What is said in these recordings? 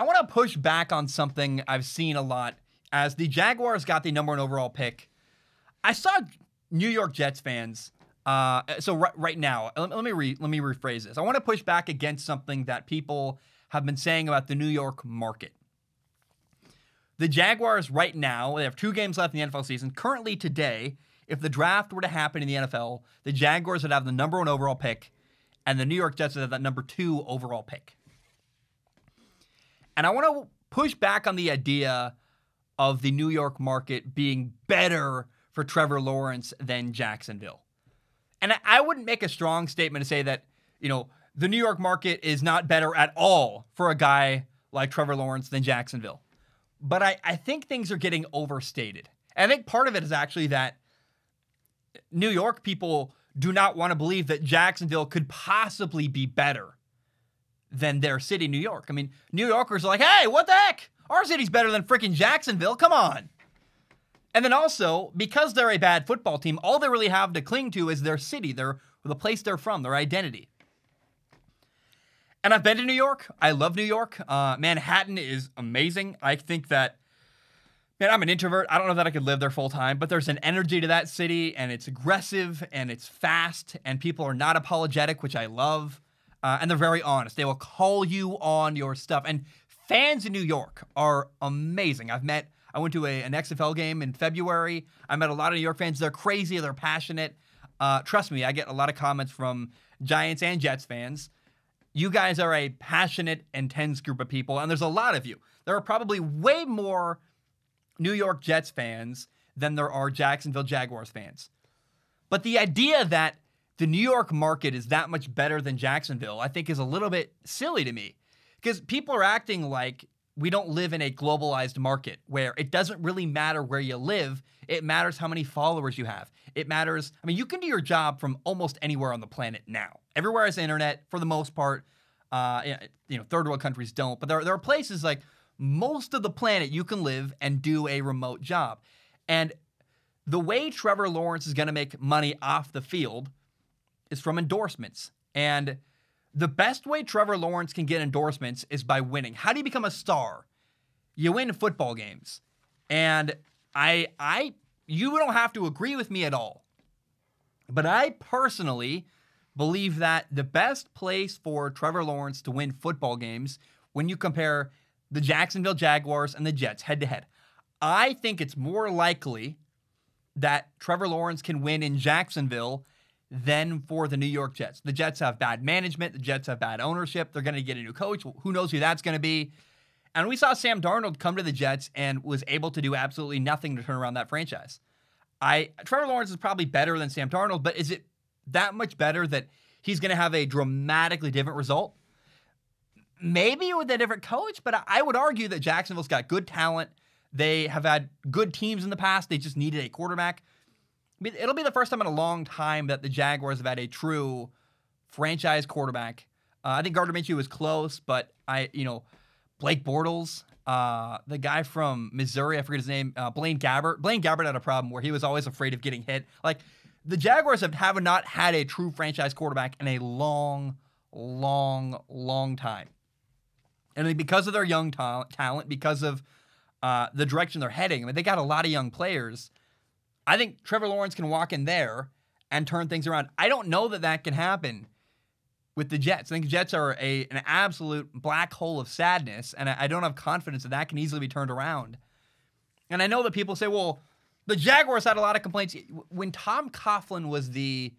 want to push back on something I've seen a lot. As the Jaguars got the #1 overall pick, I saw New York Jets fans. Right now, let me rephrase this. I want to push back against something that people have been saying about the New York market. The Jaguars right now, they have 2 games left in the NFL season. Currently today, if the draft were to happen in the NFL, the Jaguars would have the #1 overall pick, and the New York Jets would have that #2 overall pick. And I want to push back on the idea of the New York market being better for Trevor Lawrence than Jacksonville. And I wouldn't make a strong statement to say that, the New York market is not better at all for a guy like Trevor Lawrence than Jacksonville. But I think things are getting overstated. And I think part of it is actually that New York people do not want to believe that Jacksonville could possibly be better than their city, New York. I mean, New Yorkers are like, hey, what the heck? Our city's better than freaking Jacksonville. Come on. And then also, because they're a bad football team, all they really have to cling to is their city, the place they're from, their identity. And I've been to New York. I love New York. Manhattan is amazing. I think that, I'm an introvert. I don't know that I could live there full time, but there's an energy to that city, and it's aggressive, and it's fast, and people are not apologetic, which I love. And they're very honest. They will call you on your stuff. And fans in New York are amazing. I went to an XFL game in February. I met a lot of New York fans. They're crazy. They're passionate. Trust me, I get a lot of comments from Giants and Jets fans. You guys are a passionate, intense group of people, and there's a lot of you. There are probably way more New York Jets fans than there are Jacksonville Jaguars fans. But the idea that the New York market is that much better than Jacksonville, I think is a little bit silly to me. Because people are acting like we don't live in a globalized market where it doesn't really matter where you live. It matters how many followers you have. It matters. You can do your job from almost anywhere on the planet now. Everywhere has internet for the most part. Third world countries don't. But there are places like most of the planet you can live and do a remote job. And the way Trevor Lawrence is going to make money off the field is from endorsements. And the best way Trevor Lawrence can get endorsements is by winning. How do you become a star? You win football games. And you don't have to agree with me at all. But I personally believe that the best place for Trevor Lawrence to win football games, when you compare the Jacksonville Jaguars and the Jets head to head, I think it's more likely that Trevor Lawrence can win in Jacksonville than for the New York Jets. The Jets have bad management. The Jets have bad ownership. They're going to get a new coach. Who knows who that's going to be? And we saw Sam Darnold come to the Jets and was able to do absolutely nothing to turn around that franchise. Trevor Lawrence is probably better than Sam Darnold, but is it that much better that he's going to have a dramatically different result? Maybe with a different coach, but I would argue that Jacksonville's got good talent. They have had good teams in the past. They just needed a quarterback. It'll be the first time in a long time that the Jaguars have had a true franchise quarterback. I think Gardner Minshew was close, but Blake Bortles, the guy from Missouri, I forget his name, Blaine Gabbert. Blaine Gabbert had a problem where he was always afraid of getting hit. Like, the Jaguars have not had a true franchise quarterback in a long, long, long time. And because of their young talent, because of the direction they're heading, they got a lot of young players. I think Trevor Lawrence can walk in there and turn things around. I don't know that can happen with the Jets. I think the Jets are an absolute black hole of sadness, and I don't have confidence that can easily be turned around. And I know that people say, well, the Jaguars had a lot of complaints. When Tom Coughlin was the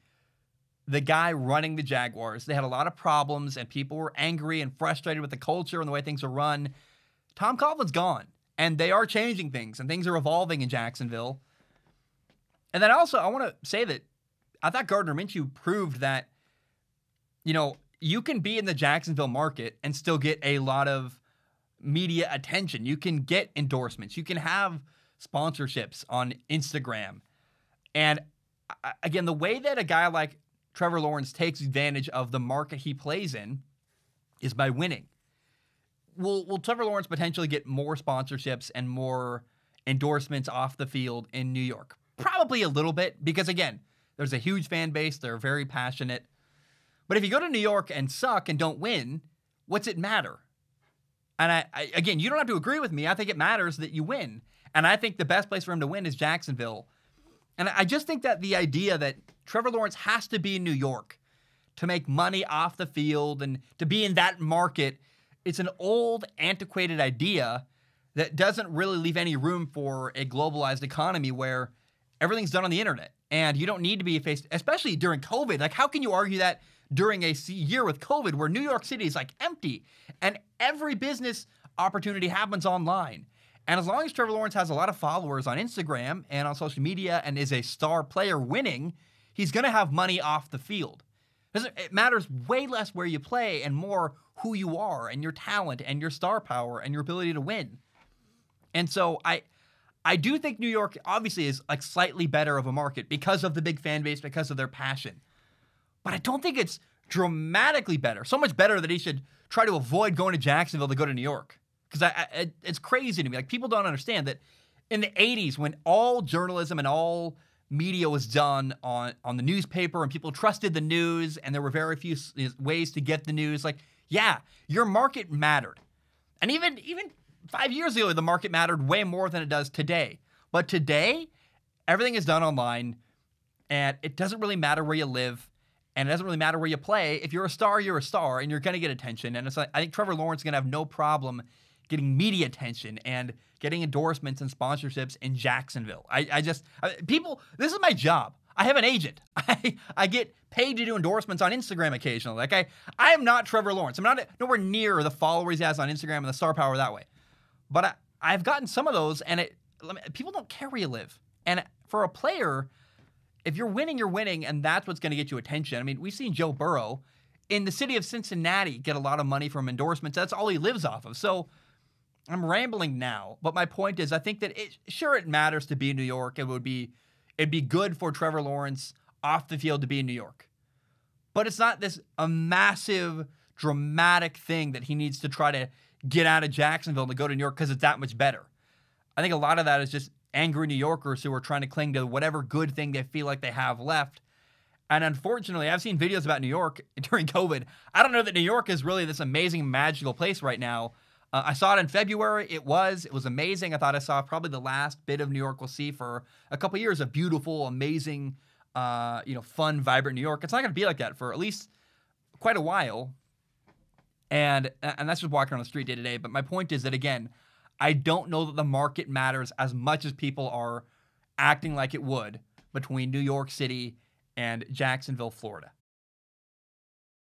guy running the Jaguars, they had a lot of problems, and people were angry and frustrated with the culture and the way things are run. Tom Coughlin's gone, and they are changing things, and things are evolving in Jacksonville. And then also, I want to say that I thought Gardner Minshew proved that, you can be in the Jacksonville market and still get a lot of media attention. You can get endorsements. You can have sponsorships on Instagram. And again, the way that a guy like Trevor Lawrence takes advantage of the market he plays in is by winning. Will Trevor Lawrence potentially get more sponsorships and more endorsements off the field in New York? Probably a little bit, because again, there's a huge fan base. They're very passionate. But if you go to New York and suck and don't win, what's it matter? And again, you don't have to agree with me. I think it matters that you win. And I think the best place for him to win is Jacksonville. And I just think that the idea that Trevor Lawrence has to be in New York to make money off the field and to be in that market, it's an old, antiquated idea that doesn't really leave any room for a globalized economy where everything's done on the internet. And you don't need to be faced, especially during COVID. Like, how can you argue that during a year with COVID where New York City is like empty and every business opportunity happens online? And as long as Trevor Lawrence has a lot of followers on Instagram and on social media and is a star player winning, he's going to have money off the field. It matters way less where you play and more who you are and your talent and your star power and your ability to win. And so I do think New York obviously is like slightly better of a market because of the big fan base, because of their passion. But I don't think it's dramatically better. So much better that he should try to avoid going to Jacksonville to go to New York. Because it's crazy to me. Like, people don't understand that in the 80s, when all journalism and all media was done on the newspaper and people trusted the news and there were very few ways to get the news, like, yeah, your market mattered. And even 5 years ago, the market mattered way more than it does today. But today, everything is done online, and it doesn't really matter where you live, and it doesn't really matter where you play. If you're a star, and you're going to get attention. And it's like, I think Trevor Lawrence is going to have no problem getting media attention and getting endorsements and sponsorships in Jacksonville. People, this is my job. I have an agent. I get paid to do endorsements on Instagram occasionally. Like, I am not Trevor Lawrence. I'm not nowhere near the followers he has on Instagram and the star power that way. But I've gotten some of those, and people don't care where you live. And for a player, if you're winning, you're winning, and that's what's going to get you attention. I mean, we've seen Joe Burrow in the city of Cincinnati get a lot of money from endorsements. That's all he lives off of. So I'm rambling now, but my point is I think that it matters to be in New York. It'd be good for Trevor Lawrence off the field to be in New York. But it's not a massive, dramatic thing that he needs to try to get out of Jacksonville to go to New York because it's that much better. I think a lot of that is just angry New Yorkers who are trying to cling to whatever good thing they feel like they have left. And unfortunately, I've seen videos about New York during COVID. I don't know that New York is really this amazing, magical place right now. I saw it in February. It was amazing. I thought I saw probably the last bit of New York we'll see for a couple of years. A beautiful, amazing, fun, vibrant New York. It's not going to be like that for at least quite a while. And that's just walking on the street day to day. But my point is that, again, I don't know that the market matters as much as people are acting like it would between New York City and Jacksonville, Florida.